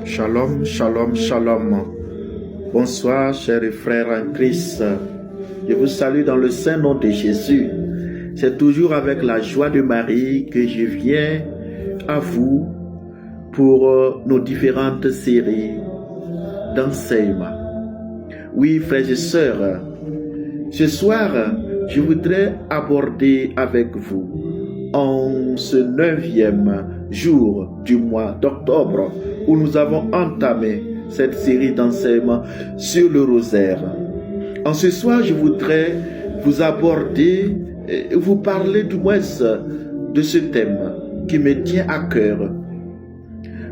Shalom, shalom, shalom. Bonsoir, chers frères en Christ. Je vous salue dans le saint nom de Jésus. C'est toujours avec la joie de Marie que je viens à vous pour nos différentes séries d'enseignement. Oui, frères et sœurs, ce soir, je voudrais aborder avec vous, en ce 9e jour du mois d'octobre, où nous avons entamé cette série d'enseignements sur le rosaire. En ce soir, je voudrais vous aborder, vous parler du moins de ce thème qui me tient à cœur.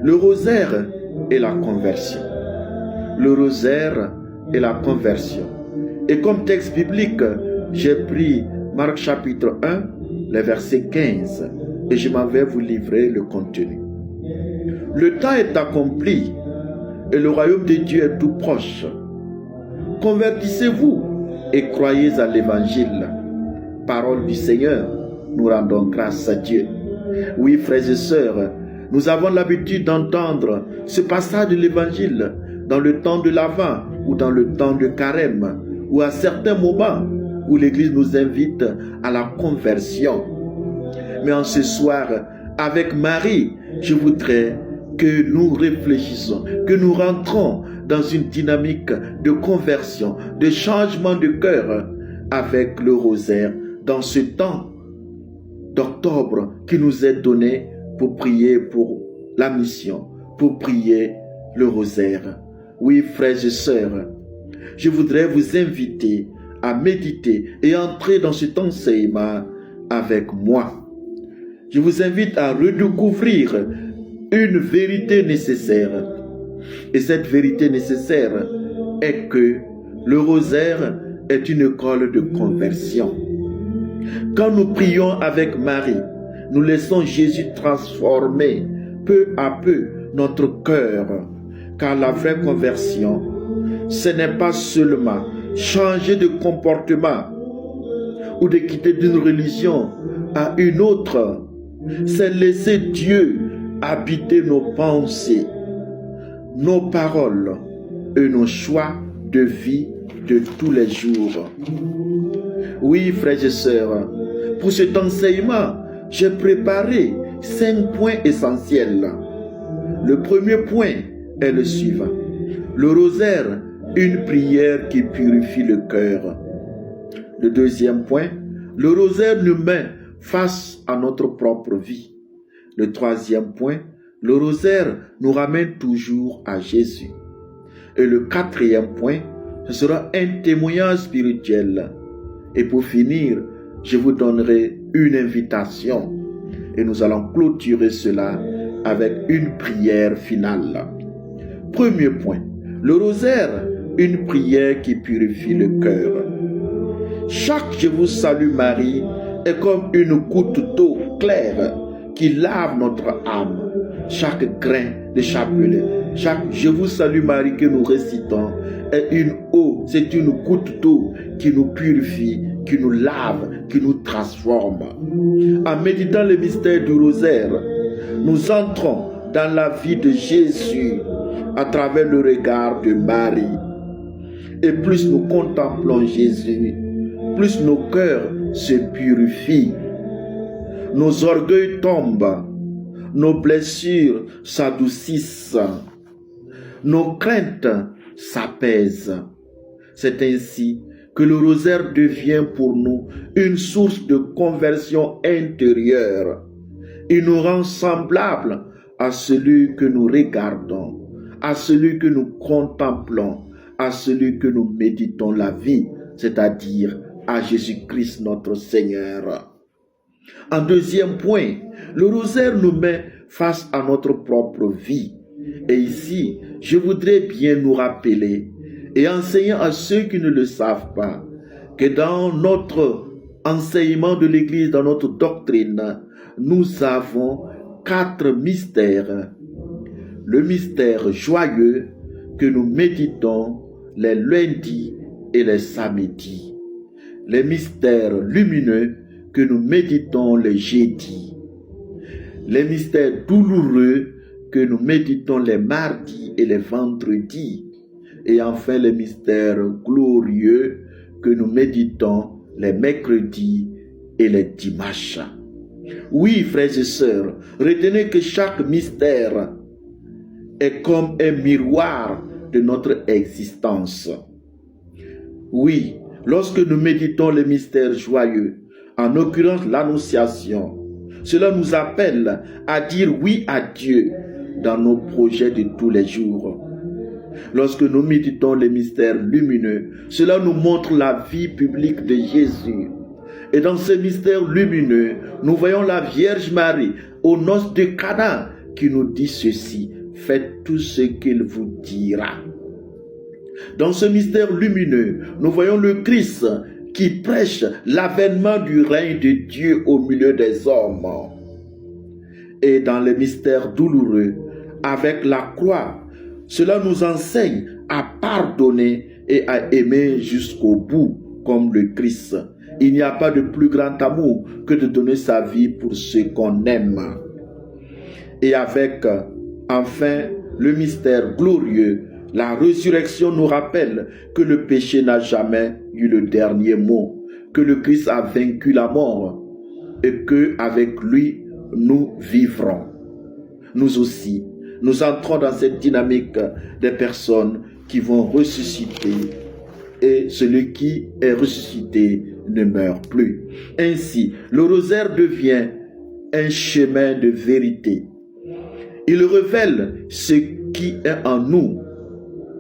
Le rosaire et la conversion. Le rosaire et la conversion. Et comme texte biblique, j'ai pris Marc chapitre 1, le verset 15, et je m'en vais vous livrer le contenu. Le temps est accompli et le royaume de Dieu est tout proche. Convertissez-vous et croyez à l'évangile. Parole du Seigneur, nous rendons grâce à Dieu. Oui, frères et sœurs, nous avons l'habitude d'entendre ce passage de l'évangile dans le temps de l'Avent ou dans le temps de Carême ou à certains moments où l'Église nous invite à la conversion. Mais en ce soir, avec Marie, je voudrais que nous réfléchissions, que nous rentrons dans une dynamique de conversion, de changement de cœur avec le rosaire dans ce temps d'octobre qui nous est donné pour prier pour la mission, pour prier le rosaire. Oui, frères et sœurs, je voudrais vous inviter à méditer et entrer dans cet enseignement avec moi. Je vous invite à redécouvrir une vérité nécessaire. Et cette vérité nécessaire est que le rosaire est une école de conversion. Quand nous prions avec Marie, nous laissons Jésus transformer peu à peu notre cœur. Car la vraie conversion, ce n'est pas seulement changer de comportement ou de quitter d'une religion à une autre. C'est laisser Dieu habiter nos pensées, nos paroles et nos choix de vie de tous les jours. Oui, frères et sœurs, pour cet enseignement, j'ai préparé 5 points essentiels. Le premier point est le suivant. Le rosaire, une prière qui purifie le cœur. Le deuxième point, le rosaire nous met face à notre propre vie. Le troisième point, le rosaire nous ramène toujours à Jésus. Et le quatrième point, ce sera un témoignage spirituel. Et pour finir, je vous donnerai une invitation. Et nous allons clôturer cela avec une prière finale. Premier point, le rosaire, une prière qui purifie le cœur. Chaque Je vous salue Marie est comme une goutte d'eau claire qui lave notre âme. Chaque grain de chapelet, chaque Je vous salue Marie que nous récitons est une eau, c'est une goutte d'eau qui nous purifie, qui nous lave, qui nous transforme. En méditant le mystère du rosaire, nous entrons dans la vie de Jésus à travers le regard de Marie. Et plus nous contemplons Jésus, plus nos cœurs se purifient. Nos orgueils tombent, nos blessures s'adoucissent, nos craintes s'apaisent. C'est ainsi que le rosaire devient pour nous une source de conversion intérieure. Il nous rend semblables à celui que nous regardons, à celui que nous contemplons, à celui que nous méditons la vie, c'est-à-dire à Jésus-Christ notre Seigneur. En deuxième point, le rosaire nous met face à notre propre vie. Et ici, je voudrais bien nous rappeler et enseigner à ceux qui ne le savent pas que dans notre enseignement de l'Église, dans notre doctrine, nous avons 4 mystères. Le mystère joyeux que nous méditons les lundis et les samedis. Les mystères lumineux que nous méditons les jeudis. Les mystères douloureux que nous méditons les mardis et les vendredis. Et enfin les mystères glorieux que nous méditons les mercredis et les dimanches. Oui, frères et sœurs, retenez que chaque mystère est comme un miroir de notre existence. Oui, lorsque nous méditons les mystères joyeux, en l'occurrence l'Annonciation, cela nous appelle à dire oui à Dieu dans nos projets de tous les jours. Lorsque nous méditons les mystères lumineux, cela nous montre la vie publique de Jésus. Et dans ces mystères lumineux, nous voyons la Vierge Marie aux noces de Cana qui nous dit ceci: faites tout ce qu'il vous dira. Dans ce mystère lumineux, nous voyons le Christ qui prêche l'avènement du règne de Dieu au milieu des hommes. Et dans les mystères douloureux, avec la croix, cela nous enseigne à pardonner et à aimer jusqu'au bout, comme le Christ. Il n'y a pas de plus grand amour que de donner sa vie pour ceux qu'on aime. Et avec, enfin, le mystère glorieux, la résurrection nous rappelle que le péché n'a jamais eu le dernier mot, que le Christ a vaincu la mort et qu'avec lui, nous vivrons. Nous aussi, nous entrons dans cette dynamique des personnes qui vont ressusciter et celui qui est ressuscité ne meurt plus. Ainsi, le rosaire devient un chemin de vérité. Il révèle ce qui est en nous.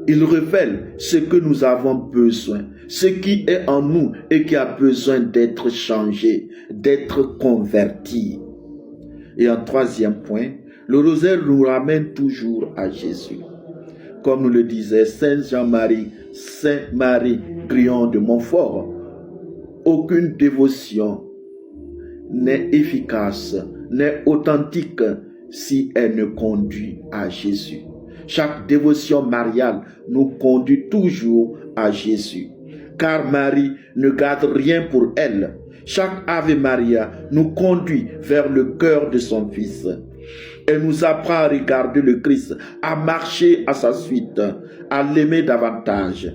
Il révèle ce que nous avons besoin, ce qui est en nous et qui a besoin d'être changé, d'être converti. Et en troisième point, le rosaire nous ramène toujours à Jésus. Comme nous le disait Saint Jean-Marie, Saint Marie Grillon de Montfort, aucune dévotion n'est efficace, n'est authentique si elle ne conduit à Jésus. Chaque dévotion mariale nous conduit toujours à Jésus, car Marie ne garde rien pour elle. Chaque Ave Maria nous conduit vers le cœur de son Fils. Elle nous apprend à regarder le Christ, à marcher à sa suite, à l'aimer davantage.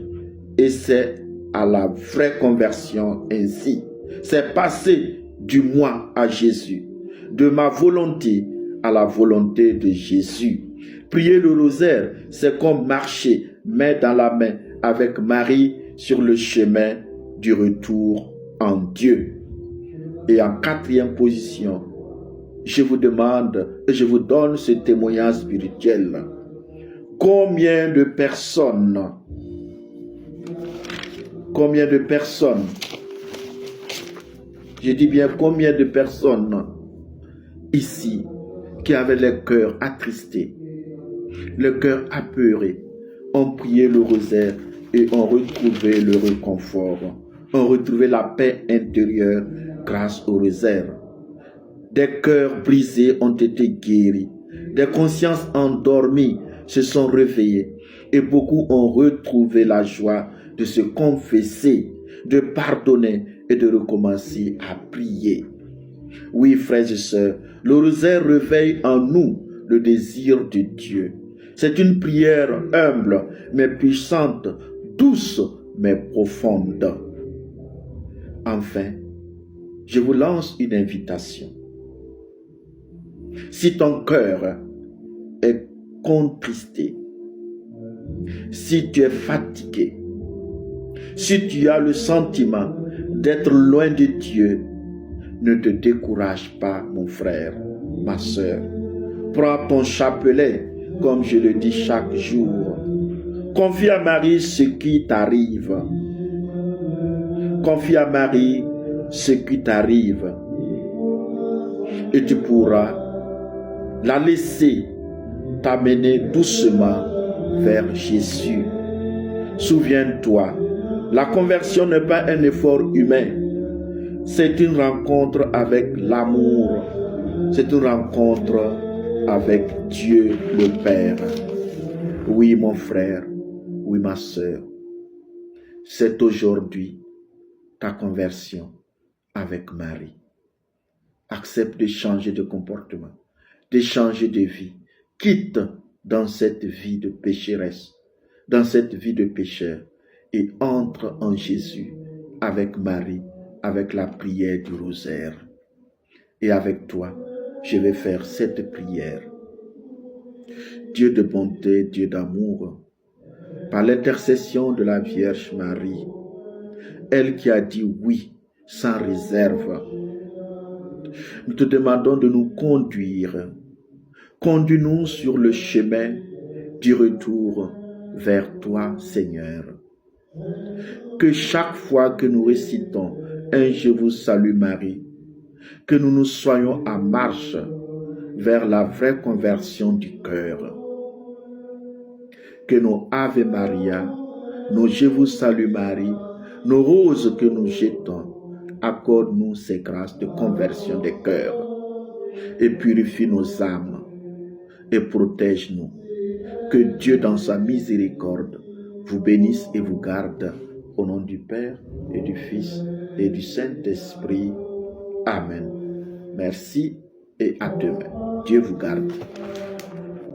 Et c'est à la vraie conversion ainsi. C'est passer du moi à Jésus, de ma volonté à la volonté de Jésus. Prier le rosaire, c'est comme marcher main dans la main avec Marie sur le chemin du retour en Dieu. Et en quatrième position, je vous demande et je vous donne ce témoignage spirituel. Combien de personnes je dis bien combien de personnes ici qui avaient le cœur attristé, le cœur apeuré, ont prié le rosaire et ont retrouvé le réconfort, ont retrouvé la paix intérieure grâce au rosaire. Des cœurs brisés ont été guéris, des consciences endormies se sont réveillées et beaucoup ont retrouvé la joie de se confesser, de pardonner et de recommencer à prier. Oui, frères et sœurs, le rosaire réveille en nous le désir de Dieu. C'est une prière humble mais puissante, douce mais profonde. Enfin, je vous lance une invitation. Si ton cœur est contristé, si tu es fatigué, si tu as le sentiment d'être loin de Dieu, ne te décourage pas, mon frère, ma sœur. Prends ton chapelet, comme je le dis chaque jour. Confie à Marie ce qui t'arrive. Confie à Marie ce qui t'arrive. Et tu pourras la laisser t'amener doucement vers Jésus. Souviens-toi, la conversion n'est pas un effort humain. C'est une rencontre avec l'amour. C'est une rencontre avec Dieu le Père. Oui, mon frère, oui, ma sœur, c'est aujourd'hui ta conversion avec Marie. Accepte de changer de comportement, de changer de vie quitte dans cette vie de pécheresse, dans cette vie de pécheur, et entre en Jésus avec Marie, avec la prière du rosaire. Et avec toi, je vais faire cette prière. Dieu de bonté, Dieu d'amour, par l'intercession de la Vierge Marie, elle qui a dit oui sans réserve, nous te demandons de nous conduire. Conduis-nous sur le chemin du retour vers toi, Seigneur. Que chaque fois que nous récitons un Je vous salue Marie, que nous nous soyons en marche vers la vraie conversion du cœur. Que nos Ave Maria, nos Je vous salue Marie, nos roses que nous jetons, accorde-nous ces grâces de conversion des cœurs et purifie nos âmes et protège-nous. Que Dieu dans sa miséricorde vous bénisse et vous garde au nom du Père et du Fils et du Saint-Esprit. Amen. Merci et à demain. Dieu vous garde.